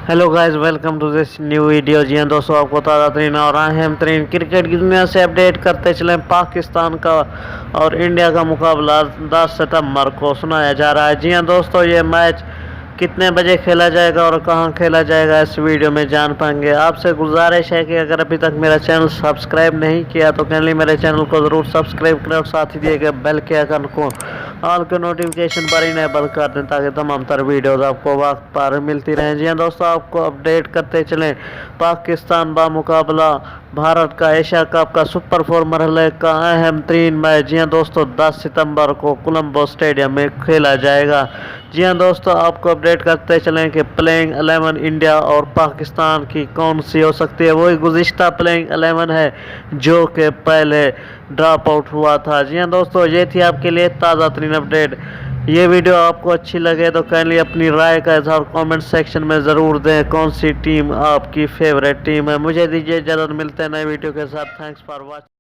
Hello guys, welcome to this new video. जी हाँ दोस्तों, आपको ताज़ा तरीन और अहम तरीन क्रिकेट की दुनिया से अपडेट करते चलें। पाकिस्तान का और इंडिया का मुकाबला 10 सितंबर को सुनाया जा रहा है। जी हाँ दोस्तों, ये मैच कितने बजे खेला जाएगा और कहाँ खेला जाएगा इस वीडियो में जान पाएंगे। आपसे गुजारिश है कि अगर अभी तक मेरा चैनल सब्सक्राइब नहीं किया तो काइंडली मेरे चैनल को ज़रूर सब्सक्राइब करें और साथ ही दिए गए बेल के आइकन को ऑल के नोटिफिकेशन पर इनेबल कर दें ताकि तमाम तर वीडियोज़ आपको वक्त पर मिलती रहें। जी हाँ दोस्तों, आपको अपडेट करते चलें। पाकिस्तान बामुकाबला भारत का एशिया कप का सुपर 4 मरहले का अहम तरीन मैच जी हाँ दोस्तों 10 सितंबर को कोलंबो स्टेडियम में खेला जाएगा। जी हाँ दोस्तों, आपको अपडेट करते चलें कि प्लेइंग 11 इंडिया और पाकिस्तान की कौन सी हो सकती है। वही गुज़िश्ता प्लेइंग 11 है जो कि पहले ड्रॉप आउट हुआ था। जी हाँ दोस्तों, ये थी आपके लिए ताज़ा तरीन अपडेट। ये वीडियो आपको अच्छी लगे तो काइंडली अपनी राय का इज़हार कमेंट सेक्शन में ज़रूर दें। कौन सी टीम आपकी फेवरेट टीम है। मुझे दीजिए इजाज़त, मिलते हैं नए वीडियो के साथ। Thanks for watching.